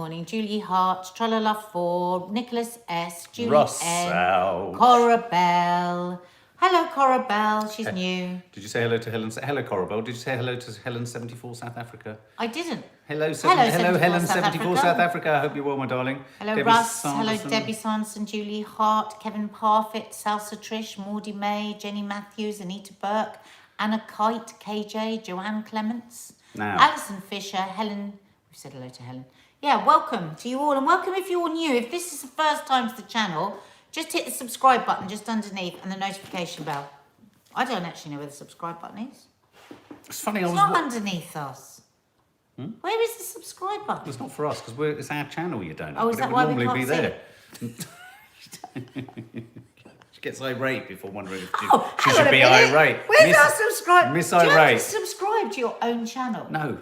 morning. Julie Hart, Tralala 4, Nicholas S, Julie Russell. N, Cora Bell. Hello, Cora Bell. She's new. Did you say hello to Helen? Hello, Cora Bell. Did you say hello to Helen 74 South Africa? I didn't. Hello, Hello, Helen 74 74 South Africa. I hope you're well, my darling. Hello, Debbie Russ. Sanderson. Hello, Debbie Sanderson, Julie Hart, Kevin Parfitt, Salsa Trish, Maudie May, Jenny Matthews, Anita Burke, Anna Kite, KJ, Joanne Clements, Now. Alison Fisher, Helen. We've said hello to Helen. Yeah, welcome to you all, and welcome if you're all new. If this is the first time to the channel, just hit the subscribe button just underneath and the notification bell. I don't actually know where the subscribe button is. It's funny, It's not underneath us. Where is the subscribe button? It's not for us because it's our channel. You don't know. Oh, is but that it why would we normally can't be there. She gets irate before wondering if she hang should on a be minute. irate. Where's our subscribe? Miss Do you have to irate. subscribe to your own channel? No,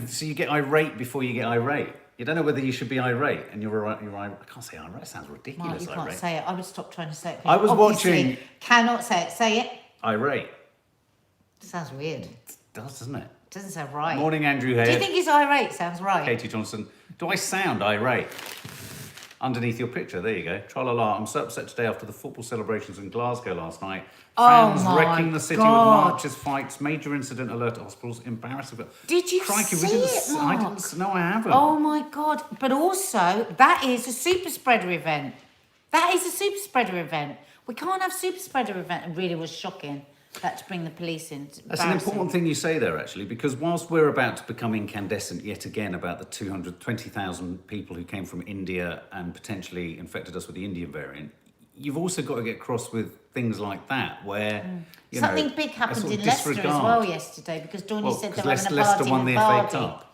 so you get irate before you get irate. You don't know whether you should be irate, and you're irate. I can't say irate. It sounds ridiculous. Mark, you can't irate. say it. I would stop trying to say it. I was Obviously, watching. Cannot say it. Say it. Irate. It sounds weird. It does, doesn't it? Doesn't sound right. Morning, Andrew Head. Do you think he's irate? Sounds right. Katie Johnson. Do I sound irate? Underneath your picture, there you go. Tra-la-la. I'm so upset today after the football celebrations in Glasgow last night. Fans my wrecking the city God. with marches, fights, major incident alert at hospitals, embarrassing. Did you Crikey, see we didn't, it, I Mark? didn't. No, I haven't. Oh my God! But also, that is a super spreader event. That is a super spreader event. We can't have super spreader event. It really was shocking. That to bring the police in. That's an important thing you say there, actually, because whilst we're about to become incandescent yet again about the 220,000 people who came from India and potentially infected us with the Indian variant, you've also got to get cross with things like that, where you Something know, big a happened sort of in Leicester as disregard. well yesterday because Dorney said they were having a Leicester party won in the Vardy. FA Cup.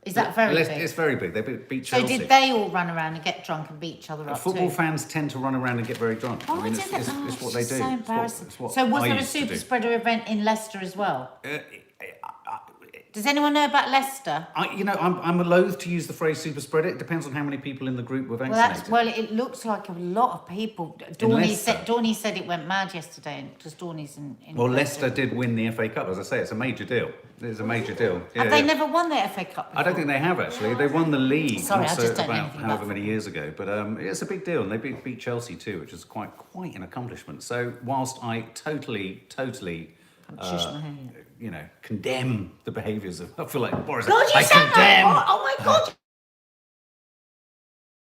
Is that very big? It's very big. They beat So Chelsea. did they all run around and get drunk and beat each other up Football too? fans tend to run around and get very drunk. Oh, I mean, did they? it's what they do. So embarrassing. It's what So was I there a used to super do. spreader event in Leicester as well? Does anyone know about Leicester? I'm loath to use the phrase super spreader. It depends on how many people in the group were vaccinated. Well, it looks like a lot of people. Dorney said it went mad yesterday because Dorney's in Well, Leicester did win the FA Cup. As I say, it's a major deal. It's a major deal. Have they never won the FA Cup before? I don't think they have, actually. They won the league Sorry, I also just don't know about anything about however many years ago. But it's a big deal. And they beat Chelsea too, which is quite an accomplishment. So whilst I totally condemn the behaviours of... I feel like Boris. God, you I said condemn... that! Oh my God!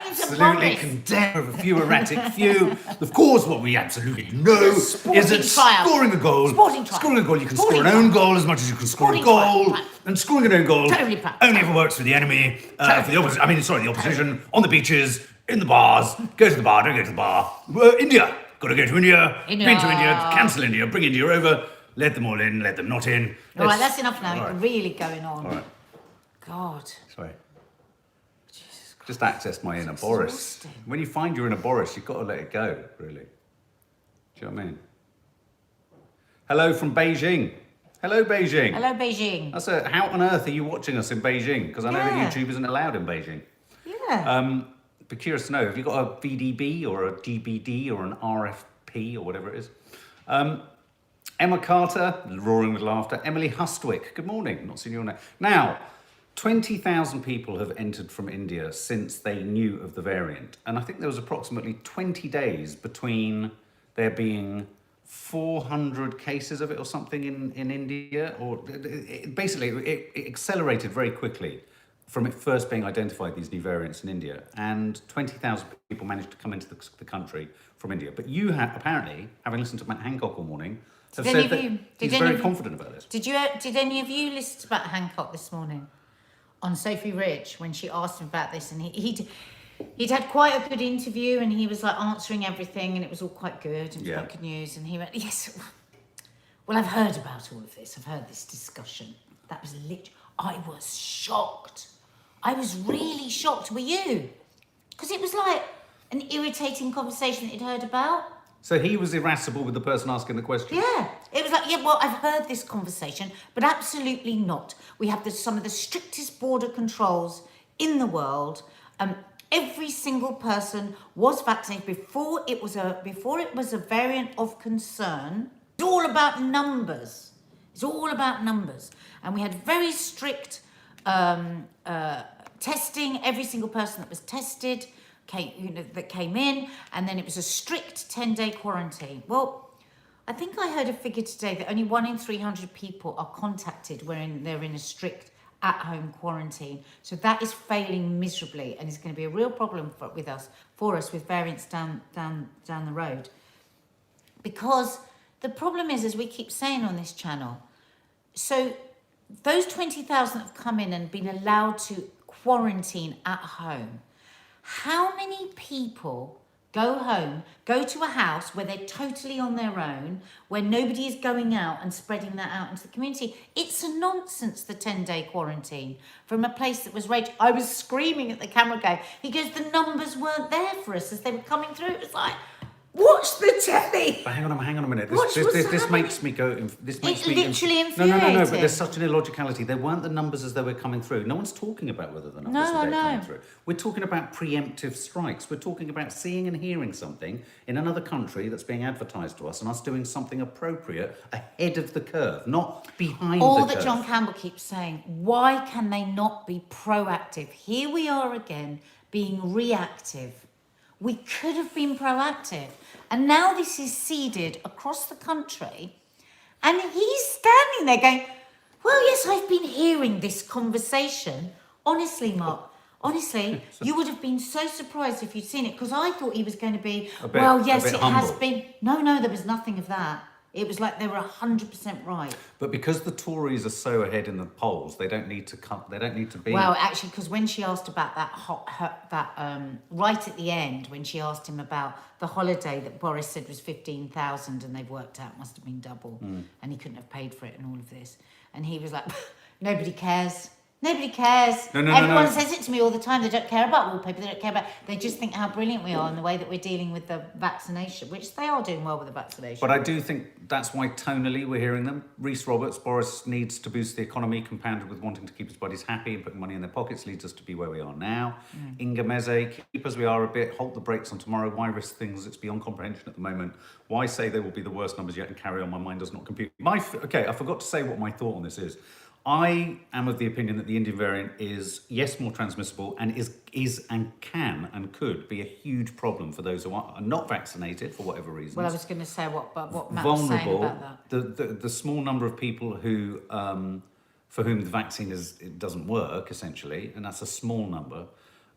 Absolutely condemn a few erratic few. Of course, what we absolutely know is that scoring a goal, you can score an own goal as much as you can score a goal, and scoring an own goal only ever works for the enemy, for the opposition, on the beaches, in the bars. Go to the bar, don't go to the bar. India, got to go to India. Been to India, cancel India, bring India over. Let them all in, let them not in. All right, that's enough now. Right. Really going on. All right. God. Sorry. Just access my inner Boris. Exhausting. When you find your inner Boris, you've got to let it go, really. Do you know what I mean? Hello from Beijing. Hello, Beijing. Hello, Beijing. How on earth are you watching us in Beijing? Because I know that YouTube isn't allowed in Beijing. Yeah. Be curious to know, have you got a VDB or a DBD or an RFP or whatever it is? Emma Carter, roaring with laughter. Emily Hustwick, good morning. Not seen your name. Now, 20,000 people have entered from India since they knew of the variant. And I think there was approximately 20 days between there being 400 cases of it or something in India. Or it accelerated very quickly from it first being identified, these new variants in India. And 20,000 people managed to come into the country from India. But you have, apparently, having listened to Matt Hancock all morning, have said that he's very confident about this. Did any of you listen to about Hancock this morning on Sophie Rich when she asked him about this? And he'd had quite a good interview and he was like answering everything and it was all quite good and quite good news. And he went, yes, well, I've heard about all of this. I've heard this discussion. That was literally, I was shocked. I was really shocked. Were you? Because it was like an irritating conversation that he'd heard about. So he was irascible with the person asking the question? Yeah. It was like, yeah, well, I've heard this conversation, but absolutely not. We have some of the strictest border controls in the world. Every single person was vaccinated before it was a variant of concern. It's all about numbers. It's all about numbers. And we had very strict testing every single person that was tested, that came in, and then it was a strict 10-day quarantine. Well, I think I heard a figure today that only 1 in 300 people are contacted when they're in a strict at-home quarantine. So that is failing miserably, and it's going to be a real problem for us with variants down the road. Because the problem is, as we keep saying on this channel, so those 20,000 have come in and been allowed to quarantine at home. How many people go home, go to a house where they're totally on their own, where nobody is going out and spreading that out into the community? It's a nonsense, the 10-day quarantine from a place that was raged. I was screaming at the camera guy. He goes, the numbers weren't there for us as they were coming through. It was like, watch the telly. But hang on a minute. Watch This makes me go. This makes It's me literally No. infuriating. But there's such an illogicality. They weren't the numbers as they were coming through. No one's talking about whether the numbers are coming through. We're talking about preemptive strikes. We're talking about seeing and hearing something in another country that's being advertised to us, and us doing something appropriate ahead of the curve, not behind All the curve. that John Campbell keeps saying, why can they not be proactive? Here we are again being reactive. We could have been proactive. And now this is seeded across the country. And he's standing there going, well, yes, I've been hearing this conversation. Honestly, Mark, you would have been so surprised if you'd seen it, because I thought he was going to be, yes, it has been. No, there was nothing of that. It was like they were 100% right. But because the Tories are so ahead in the polls, they don't need to cut. They don't need to be. Well, actually, because when she asked about that right at the end, when she asked him about the holiday that Boris said was 15,000 and they've worked out must have been double, and he couldn't have paid for it and all of this, and he was like, nobody cares. Nobody cares. Everyone says it to me all the time. They don't care about wallpaper. They don't care about. They just think how brilliant we are in the way that we're dealing with the vaccination, which they are doing well with the vaccination. But I do think that's why tonally we're hearing them. Reece Roberts, Boris needs to boost the economy, compounded with wanting to keep his buddies happy and putting money in their pockets leads us to be where we are now. Inga Meze, keep as we are a bit, halt the brakes on tomorrow. Why risk things that's beyond comprehension at the moment? Why say they will be the worst numbers yet and carry on? My mind does not compute. Okay, I forgot to say what my thought on this is. I am of the opinion that the Indian variant is, yes, more transmissible and is and can and could be a huge problem for those who are not vaccinated for whatever reasons. Well, I was going to say what Matt was saying about that. The small number of people who for whom the vaccine doesn't work, essentially, and that's a small number.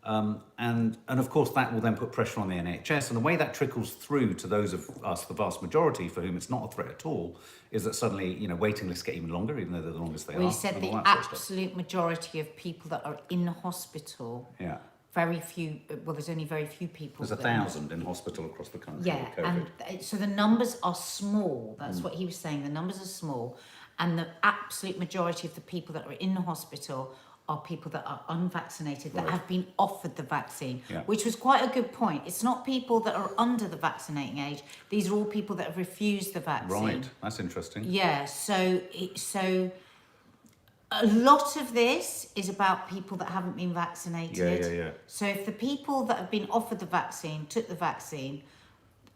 And of course that will then put pressure on the NHS, and the way that trickles through to those of us, the vast majority for whom it's not a threat at all, is that suddenly, waiting lists get even longer, even though they're the longest they are. We said the absolute majority of people that are in hospital. Yeah. Very few. Well, there's only very few people. There's 1,000 in hospital across the country. Yeah, with COVID. and so the numbers are small. That's what he was saying. The numbers are small, and the absolute majority of the people that are in hospital are people that are unvaccinated, that have been offered the vaccine, which was quite a good point. It's not people that are under the vaccinating age. These are all people that have refused the vaccine. Right, that's interesting. Yeah, so a lot of this is about people that haven't been vaccinated. Yeah. So if the people that have been offered the vaccine took the vaccine,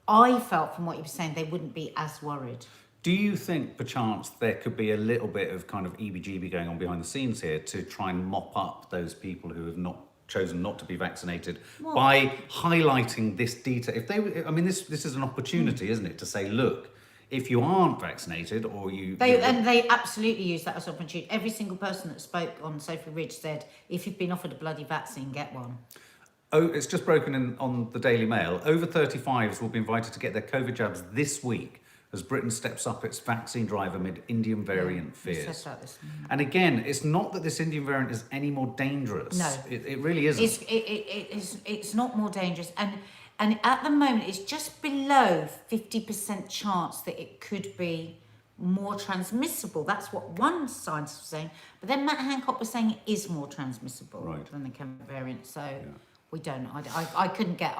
I felt from what you were saying, they wouldn't be as worried. Do you think, perchance, there could be a little bit of kind of EBGB going on behind the scenes here to try and mop up those people who have chosen not to be vaccinated by highlighting this detail? If they, this is an opportunity, isn't it, to say, look, if you aren't vaccinated or they absolutely use that as an opportunity. Every single person that spoke on Sophie Ridge said, if you've been offered a bloody vaccine, get one. Oh, it's just broken in on the Daily Mail. Over 35s will be invited to get their COVID jabs this week, as Britain steps up its vaccine drive amid Indian variant fears. And again, it's not that this Indian variant is any more dangerous. No. It really isn't. It's not more dangerous. And at the moment, it's just below 50% chance that it could be more transmissible. That's what one scientist was saying. But then Matt Hancock was saying it is more transmissible than the Kent variant. So... We don't. I couldn't get.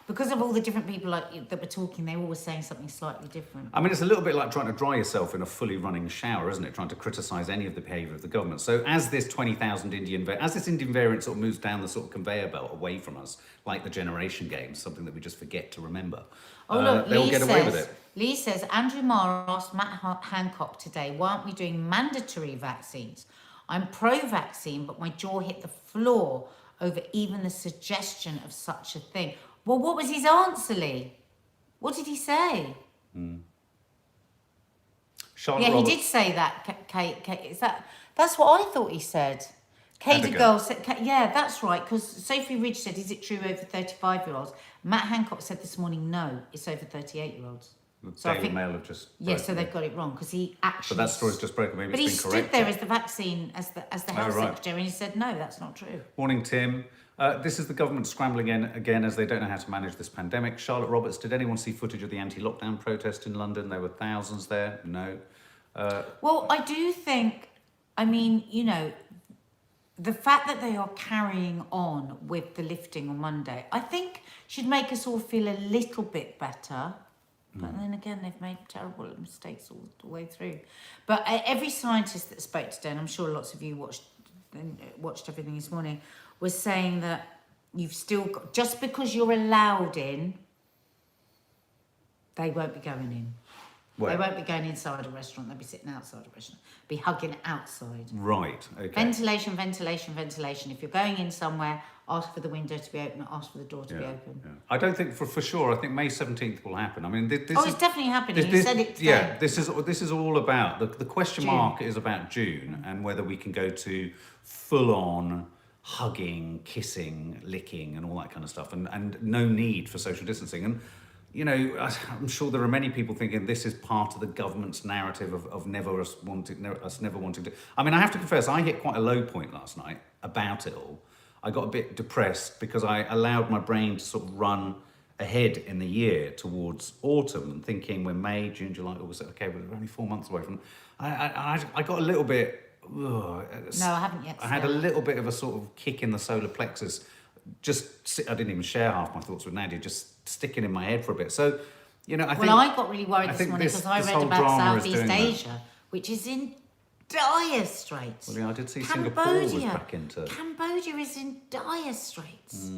Because of all the different people that were talking, they were always saying something slightly different. I mean, it's a little bit like trying to dry yourself in a fully running shower, isn't it? Trying to criticise any of the behaviour of the government. So as this 20,000 Indian variant sort of moves down the sort of conveyor belt away from us, like the generation game, something that we just forget to remember. They'll get away with it. Lee says Andrew Marr asked Matt Hancock today, why aren't we doing mandatory vaccines? I'm pro-vaccine, but my jaw hit the floor over even the suggestion of such a thing. Well, what was his answer, Lee? What did he say? Charlotte Yeah, he Roberts. did say that, Kate. That's what I thought he said. Katie Abigail. Girl said, yeah, that's right, because Sophie Ridge said, is it true over 35-year-olds? Matt Hancock said this morning, no, it's over 38-year-olds. The So I Daily think, Mail have just. yeah, broken so it. they've got it wrong, because he actually... But that story's just broken. Maybe But he it's been stood corrected. there as the vaccine, as the health right. secretary, and he said, no, that's not true. Morning, Tim. This is the government scrambling again as they don't know how to manage this pandemic. Charlotte Roberts, did anyone see footage of the anti-lockdown protest in London? There were thousands there. No. Well, I do think, I mean, you know, the fact that they are carrying on with the lifting on Monday, I think should make us all feel a little bit better. But then again, they've made terrible mistakes all the way through. But every scientist that spoke today, and I'm sure lots of you watched everything this morning, was saying that you've still got, just because you're allowed in, they won't be going in. Where? They won't be going inside a restaurant, they'll be sitting outside a restaurant, be hugging outside. Right. Okay. Ventilation. If you're going in somewhere, ask for the window to be open, ask for the door to be open. Yeah. I don't think for sure. I think May 17th will happen. I mean, this Oh, is it's definitely happening. You this- said it today. Yeah, this is all about the question June. mark is about June and whether we can go to full on hugging, kissing, licking, and all that kind of stuff, and no need for social distancing. And you know, I'm sure there are many people thinking this is part of the government's narrative of us never wanting to. I mean, I have to confess, I hit quite a low point last night about it all. I got a bit depressed because I allowed my brain to sort of run ahead in the year towards autumn and thinking we're May, June, July, August, okay, we're only 4 months away from. I got a little bit. No, I haven't yet. I had a little bit of a sort of kick in the solar plexus. I didn't even share half my thoughts with Nadia, just sticking in my head for a bit. So, you know, I got really worried I this think morning this because I read whole about drama is Southeast doing that. Asia, which is in dire straits. Well, yeah, I did see Singapore was back into. Cambodia is in dire straits.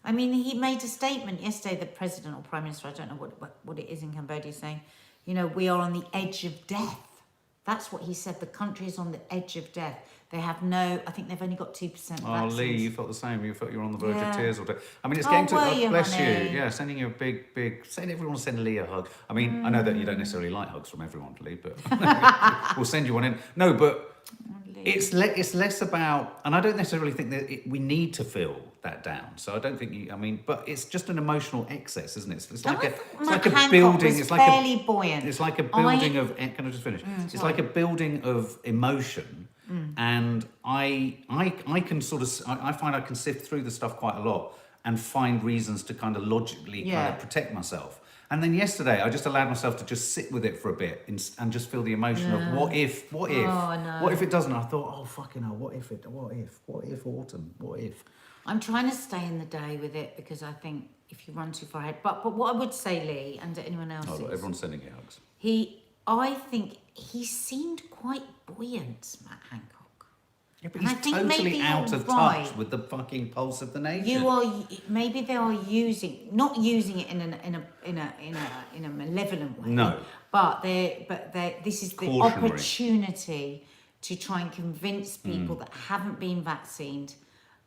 I mean, he made a statement yesterday, the president or prime minister, I don't know what it is in Cambodia, saying, you know, we are on the edge of death. That's what he said. The country is on the edge of death. They have I think they've only got 2% vaccines. Oh, Lee, you felt the same. You felt you were on the verge Yeah. of tears all day. I mean, it's Oh, getting to. were you, Bless honey? you. Yeah, sending you a big. Saying everyone send Lee a hug. I mean, I know that you don't necessarily like hugs from everyone, Lee, but we'll send you one in. No, but it's less about, and I don't necessarily think that we need to feel that down. So I don't think you. I mean, but it's just an emotional excess, isn't it? It's like a building. It's like fairly buoyant. It's like a building of. Can I just finish? It's like a building of emotion. And I can sort of, I find I can sift through the stuff quite a lot and find reasons to kind of logically kind of protect myself. And then yesterday, I just allowed myself to just sit with it for a bit and just feel the emotion of what if Oh, I know. what if it doesn't? I thought, oh fucking hell, what if autumn, what if? I'm trying to stay in the day with it because I think if you run too far ahead. But what I would say, Lee, and to anyone else, Oh, look, is everyone's sending you hugs. I think he seemed quite buoyant, Matt Hancock. Yeah, but And I he's think totally maybe out you're of right. touch with the fucking pulse of the nation. Maybe they are not using it in a malevolent way. No. But this is the Cautionary. opportunity to try and convince people that haven't been vaccinated.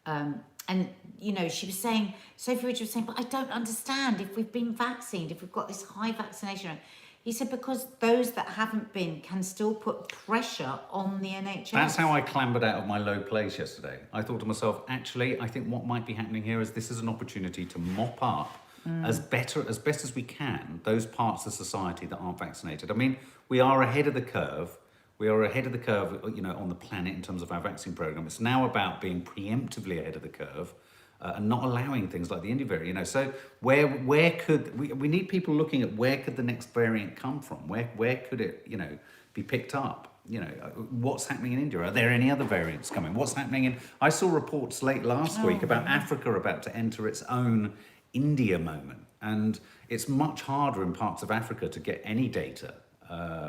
And you know, Sophie Ridge was saying, but I don't understand if we've been vaccinated, if we've got this high vaccination rate. He said, because those that haven't been can still put pressure on the NHS. That's how I clambered out of my low place yesterday. I thought to myself, actually, I think what might be happening here is this is an opportunity to mop up as best as we can those parts of society that aren't vaccinated. I mean, we are ahead of the curve. We are ahead of the curve, you know, on the planet in terms of our vaccine program. It's now about being preemptively ahead of the curve. And not allowing things like the India variant, you know. So where could we need people looking at where could the next variant come from? Where could it, you know, be picked up? You know, what's happening in India? Are there any other variants coming? What's happening in? I saw reports late last week about Africa about to enter its own India moment, and it's much harder in parts of Africa to get any data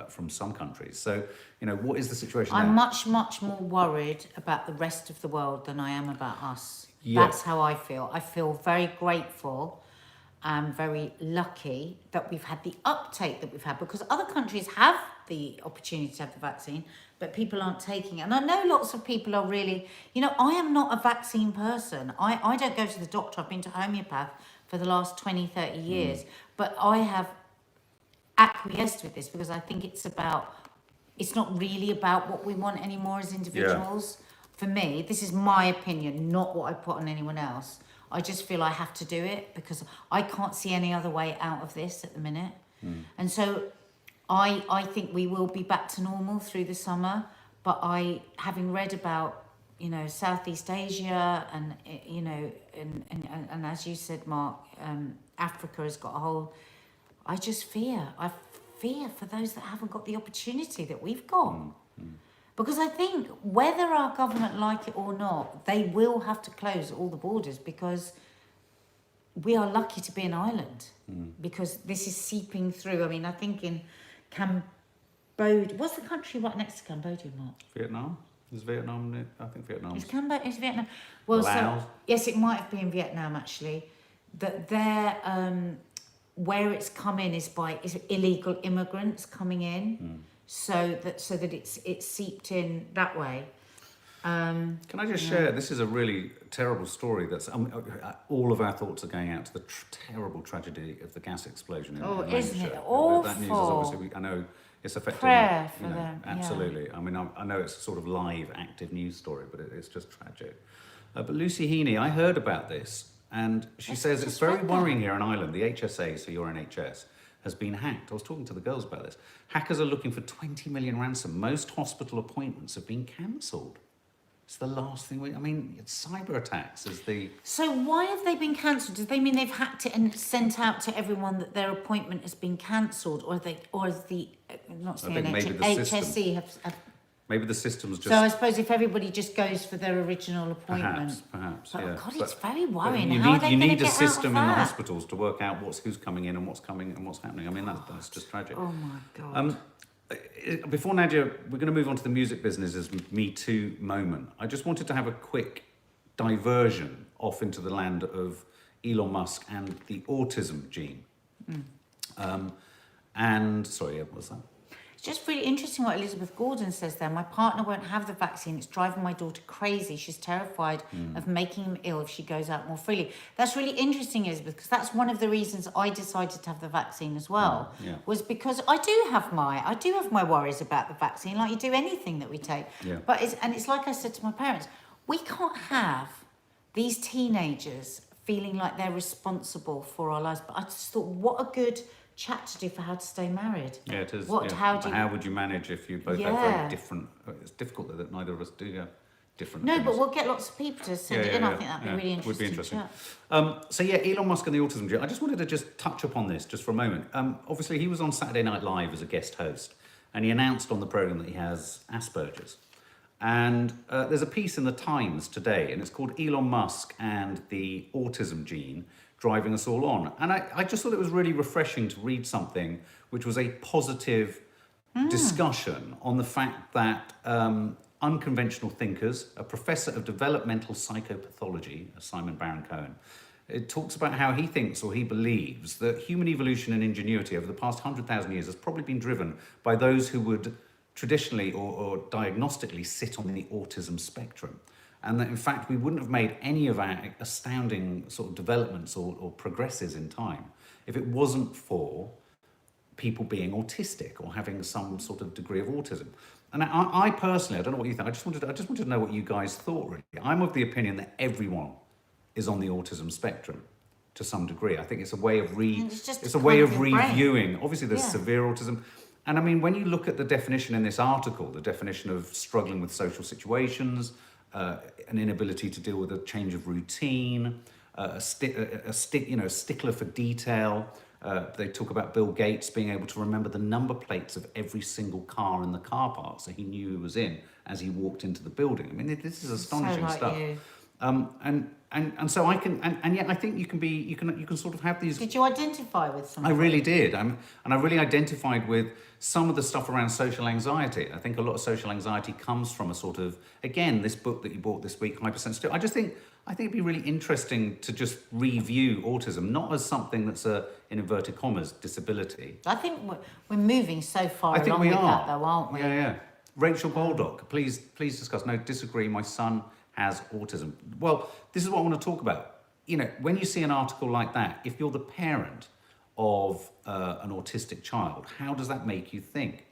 from some countries. So, you know, what is the situation I'm there? much more worried about the rest of the world than I am about us. Yeah. That's how I feel. I feel very grateful and very lucky that we've had the uptake that we've had, because other countries have the opportunity to have the vaccine, but people aren't taking it. And I know lots of people are really, I am not a vaccine person. I don't go to the doctor. I've been to homeopath for the last 20, 30 years. But I have acquiesced with this because I think it's not really about what we want anymore as individuals. For me, this is my opinion, not what I put on anyone else. I just feel I have to do it because I can't see any other way out of this at the minute. And so I think we will be back to normal through the summer. But having read about, Southeast Asia and, and as you said, Mark, Africa has got a whole, I fear for those that haven't got the opportunity that we've got. Because I think whether our government like it or not, they will have to close all the borders because we are lucky to be an island because this is seeping through. I mean, I think in Cambodia, what's the country right next to Cambodia, Mark? Vietnam? Is Vietnam? I think Vietnam. Is Vietnam? Well, Laos. so yes, it might have been Vietnam actually. That they're where it's come in is illegal immigrants coming in, so that it's seeped in that way. Can I just share? This is a really terrible story. That's all of our thoughts are going out to the terrible tragedy of the gas explosion. Isn't it awful? That news is obviously. I know it's affecting. Prayer for them. Absolutely. Yeah. I mean, I know it's a sort of live, active news story, but it's just tragic. But Lucy Heaney, I heard about this. And she says it's very worrying here in Ireland. The HSA, so your NHS, has been hacked. I was talking to the girls about this. Hackers are looking for 20 million ransom. Most hospital appointments have been cancelled. It's the last thing it's cyber attacks is the... So why have they been cancelled? Do they mean they've hacked it and sent out to everyone that their appointment has been cancelled? Or is the HSE have... Maybe the system's just... So I suppose if everybody just goes for their original appointment... Perhaps, but yeah. God, it's very worrying. You How are they going to need a get system out in of the that? hospitals to work out who's coming in and what's coming and what's happening. I mean, that's just tragic. Oh, my God. Before Nadia, we're going to move on to the music business's Me Too moment. I just wanted to have a quick diversion off into the land of Elon Musk and the autism gene. Sorry, what's that? It's just really interesting what Elizabeth Gordon says there. My partner won't have the vaccine. It's driving my daughter crazy. She's terrified of making him ill if she goes out more freely. That's really interesting, Elizabeth, because that's one of the reasons I decided to have the vaccine as well. Was because I do have my worries about the vaccine, like you do anything that we take. But it's like I said to my parents, we can't have these teenagers feeling like they're responsible for our lives. But I just thought, what a good chat to do for how to stay married. Yeah, it is. How would you manage if you both have very different... It's difficult that neither of us do have different No, things. but we'll get lots of people to send it in. I think that'd be really interesting. Would be interesting. Elon Musk and the autism gene. I just wanted to just touch upon this just for a moment. Obviously, he was on Saturday Night Live as a guest host, and he announced on the programme that he has Asperger's. And there's a piece in the Times today, and it's called Elon Musk and the Autism Gene Driving Us All On. And I just thought it was really refreshing to read something which was a positive discussion on the fact that unconventional thinkers, a professor of developmental psychopathology, Simon Baron-Cohen, it talks about how he thinks or he believes that human evolution and ingenuity over the past 100,000 years has probably been driven by those who would traditionally or diagnostically sit on the autism spectrum. And that in fact we wouldn't have made any of our astounding sort of developments or progresses in time if it wasn't for people being autistic or having some sort of degree of autism. And I personally, I don't know what you think, I just wanted to know what you guys thought really. I'm of the opinion that everyone is on the autism spectrum to some degree. I think it's a way of reviewing. Obviously there's severe autism. And I mean, when you look at the definition in this article, the definition of struggling with social situations, an inability to deal with a change of routine, a stickler for detail. They talk about Bill Gates being able to remember the number plates of every single car in the car park, so he knew who was in as he walked into the building. I mean, this is astonishing stuff. And so I can, and yet I think you can sort of have these. Did you identify with something? I really did, and I really identified with some of the stuff around social anxiety. I think a lot of social anxiety comes from a sort of, again, this book that you bought this week, Hypersensitive. I think it'd be really interesting to just review autism, not as something that's a, in inverted commas, disability. I think we're moving so far along with that, though, aren't we? Yeah. Rachel Baldock, please discuss. No, disagree. My son has autism. Well, this is what I want to talk about. You know, when you see an article like that, if you're the parent of an autistic child, how does that make you think?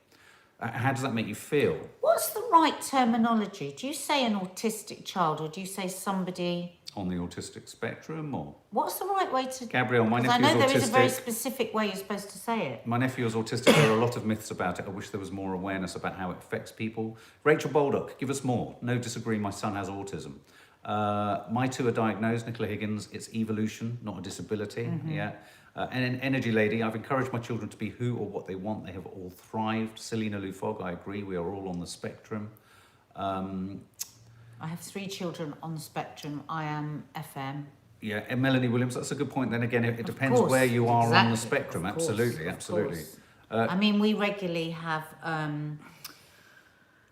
How does that make you feel? What's the right terminology? Do you say an autistic child, or do you say somebody On the autistic spectrum, or? What's the right way to... Gabrielle, my 'cause nephew's I know there is a very autistic. specific way you're supposed to say it. My nephew is autistic. There are a lot of myths about it. I wish there was more awareness about how it affects people. Rachel Baldock, give us more. No, disagree. My son has autism. My two are diagnosed. Nicola Higgins, it's evolution, not a disability. Yeah. And an energy lady, I've encouraged my children to be who or what they want. They have all thrived. Selena Lufog, I agree. We are all on the spectrum. I have 3 children on the spectrum. I am FM. Yeah, and Melanie Williams, that's a good point. Then again, it depends course, where you are on the exactly, spectrum. of course, Absolutely, of absolutely. course. I mean, we regularly have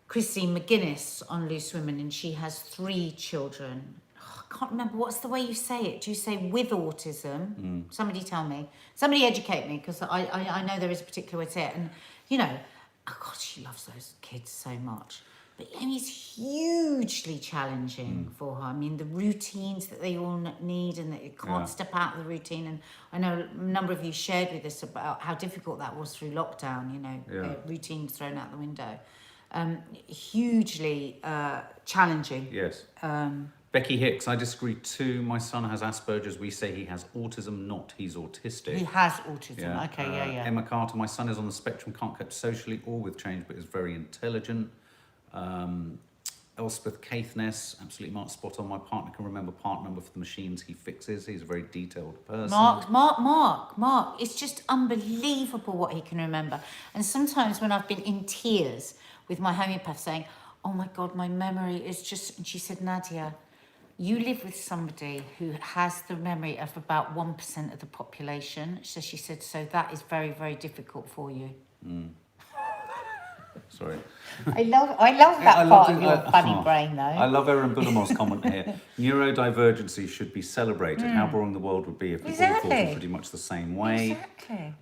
Christine McGuinness on Loose Women, and she has 3 children. Oh, I can't remember, what's the way you say it? Do you say with autism? Somebody tell me. Somebody educate me, because I know there is a particular way to say it. And, you know, oh God, she loves those kids so much. But I mean, it's hugely challenging for her. I mean, the routines that they all need, and that you can't step out of the routine. And I know a number of you shared with us about how difficult that was through lockdown, you know, routines thrown out the window. Hugely challenging. Yes. Becky Hicks, I disagree too. My son has Asperger's. We say he has autism, not he's autistic. He has autism. Yeah. Okay, yeah. Emma Carter, my son is on the spectrum, can't cope socially or with change, but is very intelligent. Elspeth Caithness, absolutely Mark, spot on. My partner can remember part number for the machines he fixes. He's a very detailed person. Mark. It's just unbelievable what he can remember. And sometimes when I've been in tears with my homeopath saying, oh my God, my memory is just... And she said, Nadia, you live with somebody who has the memory of about 1% of the population. So she said, so that is very, very difficult for you. Sorry. I love that part of your funny brain, though. I love Erin Bullimor's comment here. Neurodivergency should be celebrated. How boring the world would be if we all thought in pretty much the same way. Exactly.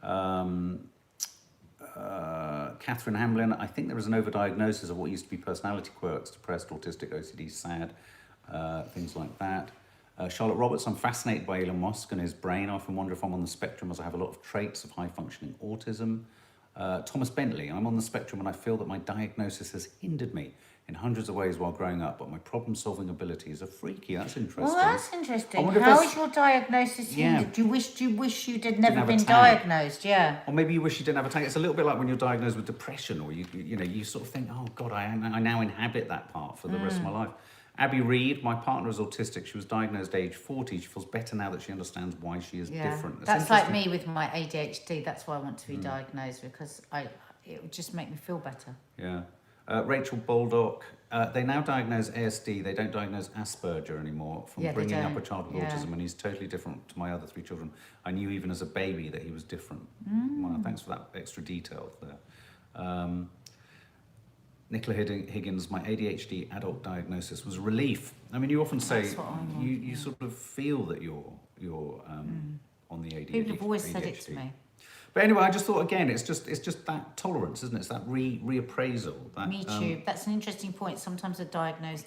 Catherine Hamlin, I think there is an overdiagnosis of what used to be personality quirks, depressed, autistic, OCD, sad, things like that. Charlotte Roberts, I'm fascinated by Elon Musk and his brain. I often wonder if I'm on the spectrum as I have a lot of traits of high-functioning autism. Thomas Bentley, I'm on the spectrum and I feel that my diagnosis has hindered me in hundreds of ways while growing up, but my problem-solving abilities are freaky. That's interesting. Well, that's interesting. How is your diagnosis hindered? Do you wish you'd never been diagnosed? Yeah. Or maybe you wish you didn't have a tag. It's a little bit like when you're diagnosed with depression, or you sort of think, oh God, I now inhabit that part for the rest of my life. Abby Reed, my partner is autistic. She was diagnosed age 40. She feels better now that she understands why she is different. That's like me with my ADHD. That's why I want to be diagnosed, because it would just make me feel better. Yeah. Rachel Baldock, they now diagnose ASD. They don't diagnose Asperger anymore from bringing up a child with autism, and he's totally different to my other 3 children. I knew even as a baby that he was different. Well, thanks for that extra detail there. Nicola Higgins, my ADHD adult diagnosis was a relief. I mean, you often say you sort of feel that you're on the ADHD. People have always said it to me. But anyway, I just thought, again, it's just that tolerance, isn't it? It's that reappraisal. That, me too. That's an interesting point. Sometimes a diagnosis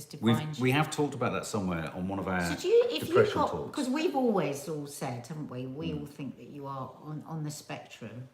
defines you. We have talked about that somewhere on one of our depression talks. Because we've always all said, haven't we? We all think that you are on the spectrum.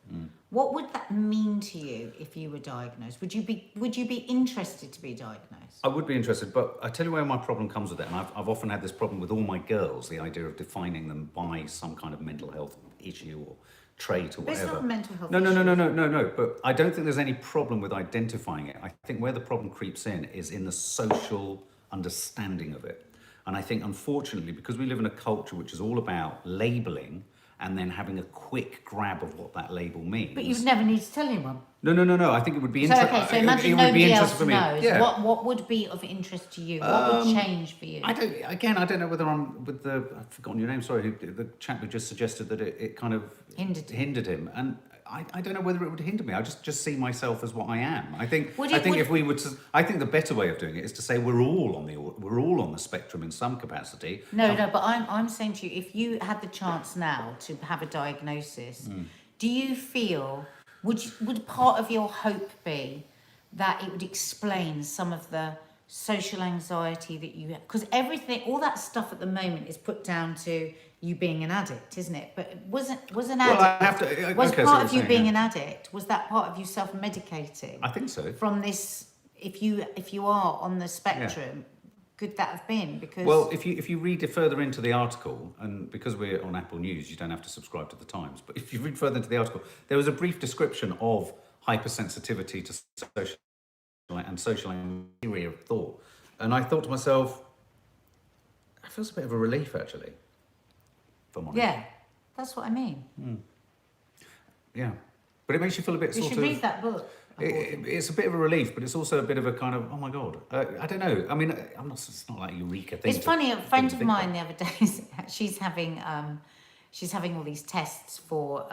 What would that mean to you if you were diagnosed? Would you be interested to be diagnosed? I would be interested, but I tell you where my problem comes with it. And I've often had this problem with all my girls, the idea of defining them by some kind of mental health issue or trait or whatever. It's not a mental health issue. No. But I don't think there's any problem with identifying it. I think where the problem creeps in is in the social understanding of it. And I think, unfortunately, because we live in a culture which is all about labelling and then having a quick grab of what that label means. But you'd never need to tell anyone. No. I think it would be interesting. So imagine nobody else knows. Yeah. What would be of interest to you? What would change for you? I don't know whether I'm with I've forgotten your name, sorry, the chap who just suggested that it kind of hindered him. And I don't know whether it would hinder me. I just see myself as what I am. I think the better way of doing it is to say we're all on the spectrum in some capacity. No, but I'm saying to you, if you had the chance now to have a diagnosis, do you feel would part of your hope be that it would explain some of the social anxiety that you have, because everything, all that stuff at the moment is put down to you being an addict, isn't it? But was an Well, I addict, have to. was Okay, so part you're of you saying, being yeah. an addict, was that part of you self-medicating I think so. from this, if you are on the spectrum, could that have been? Because Well, if you read further into the article, and because we're on Apple News, you don't have to subscribe to the Times. But if you read further into the article, there was a brief description of hypersensitivity to social theory of thought, and I thought to myself, that feels a bit of a relief, actually. If I'm honest. yeah, that's what I mean. Yeah, but it makes you feel a bit You sort should of. read that book. It's a bit of a relief, but it's also a bit of a kind of, oh my God, I don't know. I mean, it's not like a eureka thing. It's funny. A friend of mine the other day, she's having all these tests for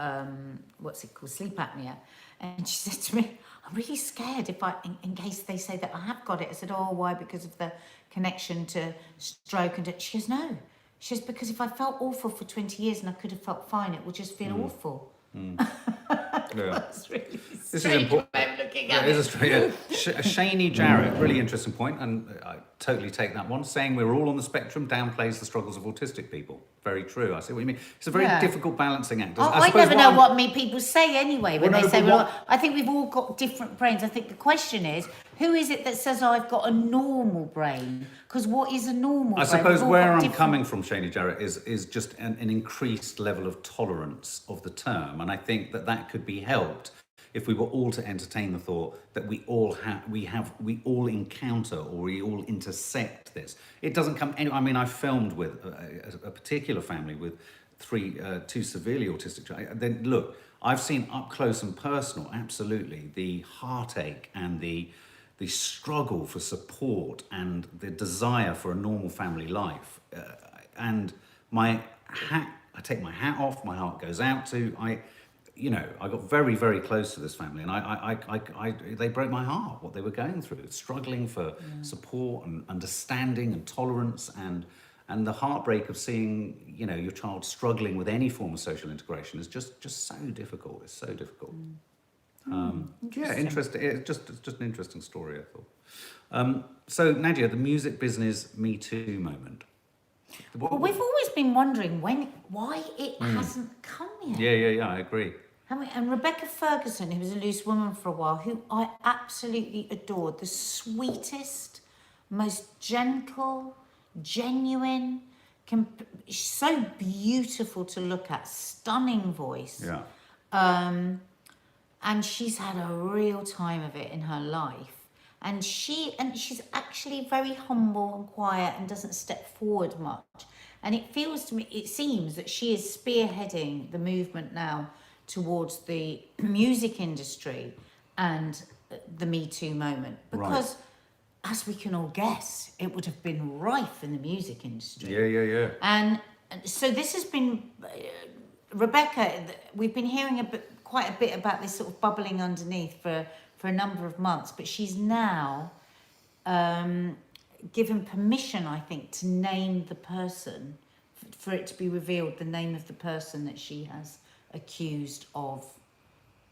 what's it called, sleep apnea, and she said to me, "I'm really scared if in case they say that I have got it." I said, "Oh, why? Because of the connection to stroke?" And she goes, "No." She says, "Because if I felt awful for 20 years and I could have felt fine, it would just feel awful." Yeah. That's really This is strange important. way of looking Yeah, at it it. is a strange. Shaney Jarrett, really interesting point, and I totally take that one. Saying we're all on the spectrum downplays the struggles of autistic people. Very true. I see what you mean. It's a very difficult balancing act. I suppose never know what people say anyway when Well, they no, say, but well, what- I think we've all got different brains. I think the question is, who is it that says I've got a normal brain? Because what is a normal brain? I suppose We've all where got I'm different- coming from, Shaney Jarrett, is just an increased level of tolerance of the term, and I think that could be helped if we were all to entertain the thought that we all encounter or we all intersect this. It doesn't come. I mean, I filmed with a particular family with two severely autistic children. Then look, I've seen up close and personal, absolutely, the heartache and the struggle for support and the desire for a normal family life. And I take my hat off. My heart goes out to I got very, very close to this family, and they broke my heart. What they were going through, struggling for support and understanding and tolerance, and the heartbreak of seeing your child struggling with any form of social integration is just so difficult. It's so difficult. Yeah, interesting. It's just an interesting story, I thought. So Nadia, the music business Me Too moment. Well, we've always been wondering why it hasn't come yet. Yeah, I agree. And Rebecca Ferguson, who was a loose woman for a while, who I absolutely adored, the sweetest, most gentle, genuine, so beautiful to look at, stunning voice. Yeah. And she's had a real time of it in her life. And she's actually very humble and quiet and doesn't step forward much. And it seems that she is spearheading the movement now towards the music industry and the Me Too moment. Because, as we can all guess, it would have been rife in the music industry. Yeah. And so this has been, Rebecca, we've been hearing quite a bit about this sort of bubbling underneath for a number of months, but she's now given permission, I think, to name the person, for it to be revealed, the name of the person that she has accused of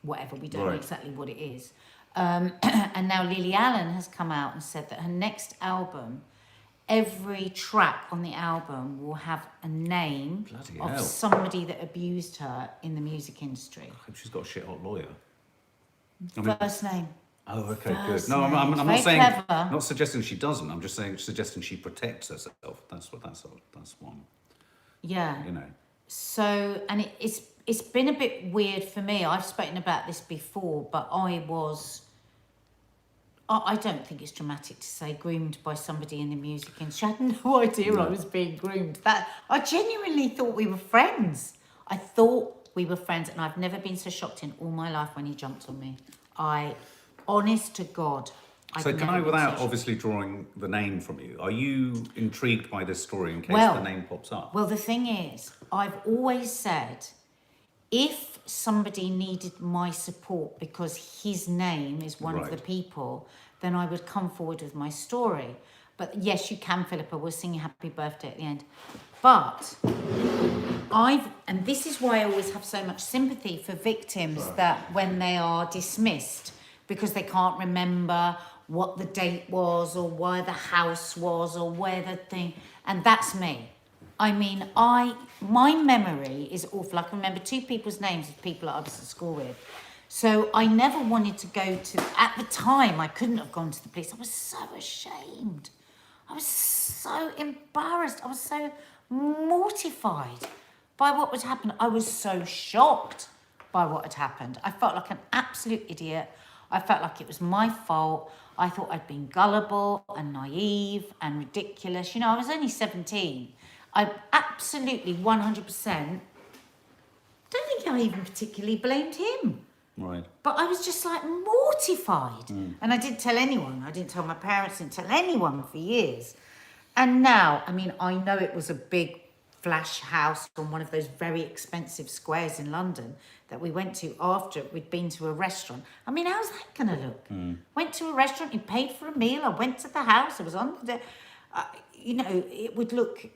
whatever, we don't know exactly what it is. And now Lily Allen has come out and said that her next album, every track on the album will have a name of somebody that abused her in the music industry. I hope she's got a shit hot lawyer. First name. Oh, okay, good. First No, name. I'm It's not very saying, clever. not suggesting she doesn't. I'm just suggesting she protects herself. That's one. Yeah. You know. So, and it's been a bit weird for me. I've spoken about this before, but I don't think it's dramatic to say groomed by somebody in the music industry. I had no idea I was being groomed. I genuinely thought we were friends. I thought we were friends, and I've never been so shocked in all my life when he jumped on me. Honest to God. So can I, without obviously drawing the name from you, are you intrigued by this story in case the name pops up? Well, the thing is, I've always said, if somebody needed my support because his name is one of the people, then I would come forward with my story. But yes, you can, Philippa, we'll sing you happy birthday at the end. But and this is why I always have so much sympathy for victims that when they are dismissed, because they can't remember what the date was or where the house was or where the thing, and that's me. I mean, my memory is awful. I can remember 2 people's names of people that I was at school with. So I never wanted to go to, at the time, I couldn't have gone to the police. I was so ashamed. I was so embarrassed. I was so mortified by what would happen. I was so shocked by what had happened. I felt like an absolute idiot. I felt like it was my fault. I thought I'd been gullible and naive and ridiculous. You know, I was only 17. I absolutely 100% don't think I even particularly blamed him. Right. But I was just like mortified. And I didn't tell anyone. I didn't tell my parents, didn't tell anyone for years. And now, I mean, I know it was a big flash house on one of those very expensive squares in London that we went to after we'd been to a restaurant. I mean, how's that going to look? Went to a restaurant, he paid for a meal, I went to the house, I was on the... you know, it would look...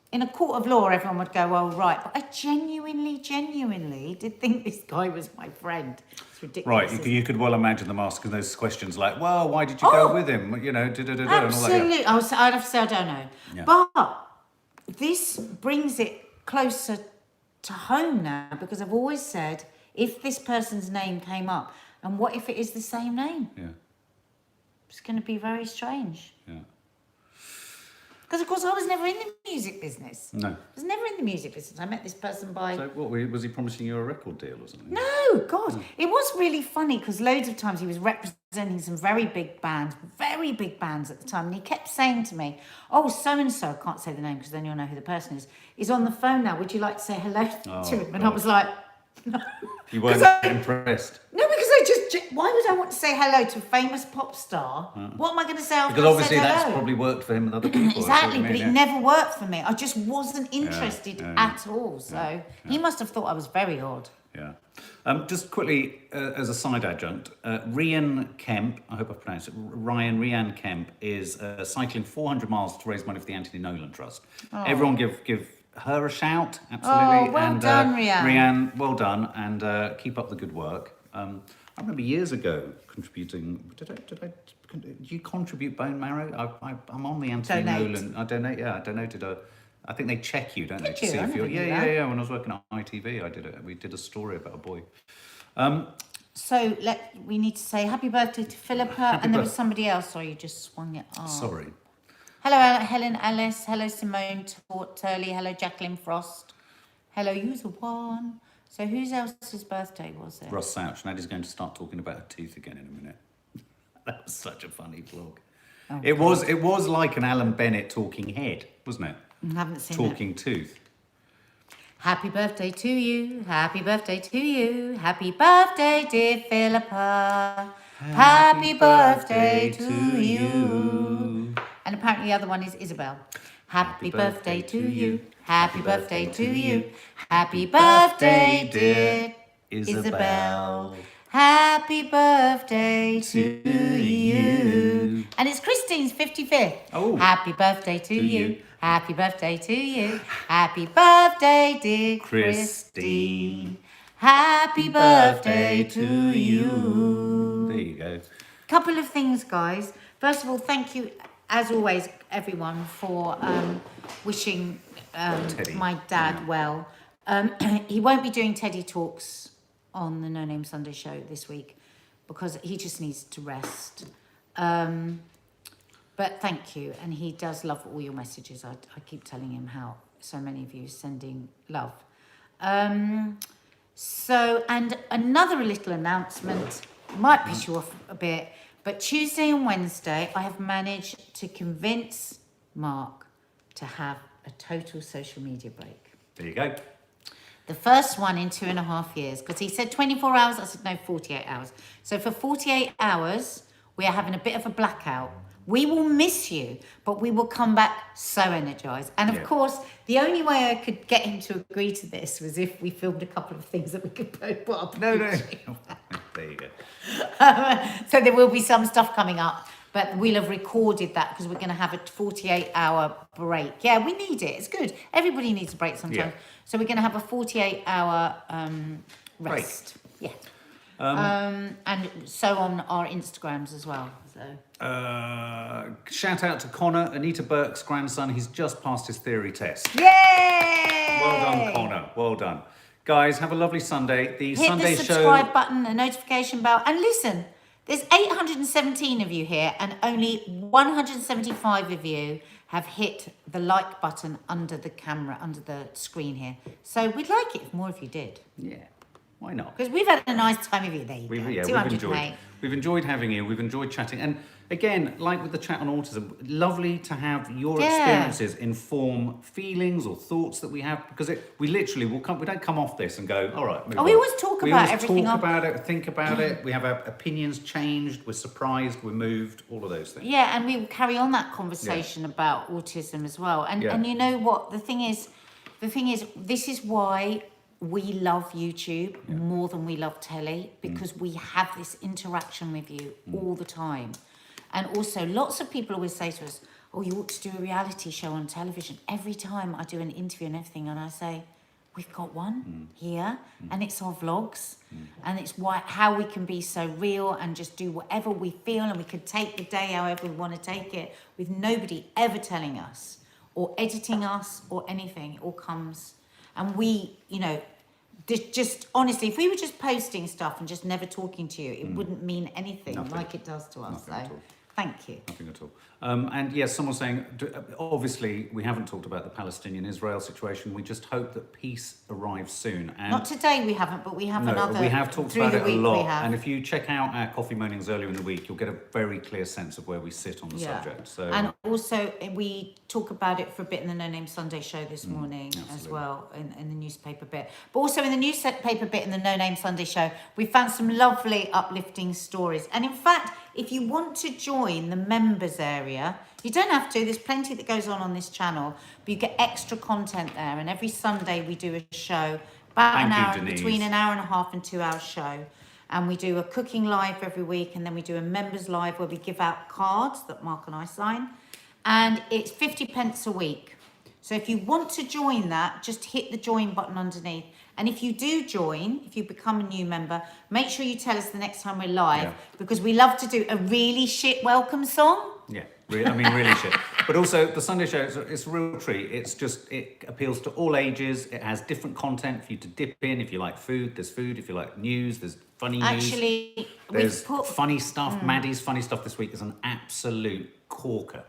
In a court of law, everyone would go, "Oh, right." But I genuinely did think this guy was my friend. It's ridiculous. Right, you could well imagine them asking those questions like, "Well, why did you go with him?" You know, Absolutely. and all that. Yeah. I'd have said, I don't know. Yeah. But this brings it closer to home now, because I've always said, if this person's name came up, and what if it is the same name? Yeah. It's going to be very strange. Yeah. Because, of course, I was never in the music business. No. I was never in the music business. I met this person by... So what, was he promising you a record deal or something? No, God. It was really funny because loads of times he was representing some very big bands at the time. And he kept saying to me, "Oh, so-and-so," I can't say the name because then you'll know who the person is on the phone now. Would you like to say hello to him? And I was like, no. You weren't impressed? No, because why would I want to say hello to a famous pop star? What am I going to say after Because I said obviously that's hello? probably worked for him with other people. Exactly, but I mean, it never worked for me. I just wasn't interested at all. So he must have thought I was very odd. Yeah. Just quickly, as a side adjunct, Ryan Kemp, I hope I pronounced it, Ryan Kemp is cycling 400 miles to raise money for the Anthony Nolan Trust. Everyone give her a shout, absolutely. Oh, well done, Ryan. Ryan, well done, and keep up the good work. I remember years ago contributing. Did you contribute bone marrow? I'm on the Anthony Nolan. I donated a. I think they check you, don't they, to see if you're. Yeah. When I was working at ITV, I did it. We did a story about a boy. So we need to say happy birthday to Philippa, and there was somebody else. Sorry, you just swung it off. Sorry. Hello, Helen Alice. Hello, Simone Turley. Hello, Jacqueline Frost. Hello, user one. So whose else's birthday was it? Ross Souch. Nadia's going to start talking about her teeth again in a minute. That was such a funny vlog. Oh, it was like an Alan Bennett talking head, wasn't it? I haven't seen Talking tooth. Happy birthday to you. Happy birthday to you. Happy birthday, dear Philippa. Happy birthday to you. And apparently the other one is Isabel. Happy birthday to you. Happy birthday to you. Happy birthday, dear Isabel. Happy birthday to you. And it's Christine's 55th. Oh. Happy birthday to you. Happy birthday to you. Happy birthday, dear Christine. Happy birthday to you. There you go. Couple of things, guys. First of all, thank you, as always, everyone, for wishing my dad well. He won't be doing Teddy Talks on the No Name Sunday show this week because he just needs to rest. But thank you, and he does love all your messages. I keep telling him how so many of you are sending love. So, and another little announcement, might piss you off a bit, but Tuesday and Wednesday, I have managed to convince Mark to have a total social media break. There you go. The first one in 2.5 years, because he said 24 hours, I said no, 48 hours. So for 48 hours, we are having a bit of a blackout. We will miss you, but we will come back so energized. And of course, the only way I could get him to agree to this was if we filmed a couple of things that we could put up. No. There you go. So there will be some stuff coming up, but we'll have recorded that because we're going to have a 48-hour break. Yeah, we need it. It's good. Everybody needs a break sometimes. Yeah. So we're going to have a 48-hour rest. Break. Yeah. And so on our Instagrams as well. So Shout out to Connor, Anita Burke's grandson. He's just passed his theory test. yay! Well done, Connor. Well done. Guys, have a lovely Sunday. The Hit Sunday the show. subscribe button, the notification bell, and listen. There's 817 of you here, and only 175 of you have hit the like button under the camera, under the screen here. So we'd like it if more of you did. Yeah, why not? Because we've had a nice time of it. There you go. 200, mate. We've enjoyed having you. We've enjoyed chatting. And again, like with the chat on autism, lovely to have your experiences inform feelings or thoughts that we have, because we literally will come. We don't come off this and go, all right. We always talk about everything. We always talk about it, think about it. We have our opinions changed. We're surprised. We're moved. All of those things. Yeah, and we will carry on that conversation about autism as well. And you know what? The thing is, this is why we love YouTube more than we love telly, because we have this interaction with you all the time. And also, lots of people always say to us, oh, you ought to do a reality show on television. Every time I do an interview and everything, and I say, we've got one here, and it's our vlogs, and it's how we can be so real and just do whatever we feel, and we can take the day however we want to take it, with nobody ever telling us or editing us or anything. It all comes. And we, you know, just honestly, if we were just posting stuff and just never talking to you, it wouldn't mean anything like it does to us. Nothing at all. Thank you. Nothing at all. And yes, someone's saying, obviously, we haven't talked about the Palestinian-Israel situation. We just hope that peace arrives soon. And not today, we haven't, but we have another. We have talked through about the it a week lot. we have. And if you check out our coffee mornings earlier in the week, you'll get a very clear sense of where we sit on the subject. So, and also, we talk about it for a bit in the No Name Sunday show this morning as well, in the newspaper bit. But also in the newspaper bit in the No Name Sunday show, we found some lovely uplifting stories. And in fact, if you want to join the members area, you don't have to. There's plenty that goes on this channel, but you get extra content there. And every Sunday we do a show, between an hour and a half and 2 hour show. And we do a cooking live every week, and then we do a members live where we give out cards that Mark and I sign. And it's 50 pence a week. So if you want to join that, just hit the join button underneath. And if you do join, if you become a new member, make sure you tell us the next time we're live, because we love to do a really shit welcome song. Yeah, really shit. But also, the Sunday show, it's a real treat. It appeals to all ages. It has different content for you to dip in. If you like food, there's food. If you like news, there's funny news. Actually, there's funny stuff. Maddie's funny stuff this week is an absolute corker.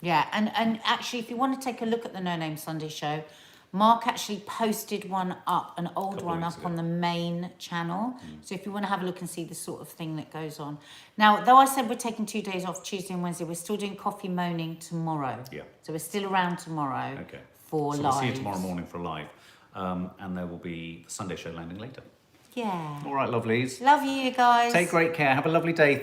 Yeah, and actually, if you want to take a look at the No Name Sunday show, Mark actually posted one up, an old one up on the main channel. So if you want to have a look and see the sort of thing that goes on. Now, though I said we're taking 2 days off, Tuesday and Wednesday, we're still doing coffee moaning tomorrow. Yeah. So we're still around tomorrow for live. We'll see you tomorrow morning for live. And there will be the Sunday show landing later. Yeah. All right, lovelies. Love you guys. Take great care. Have a lovely day.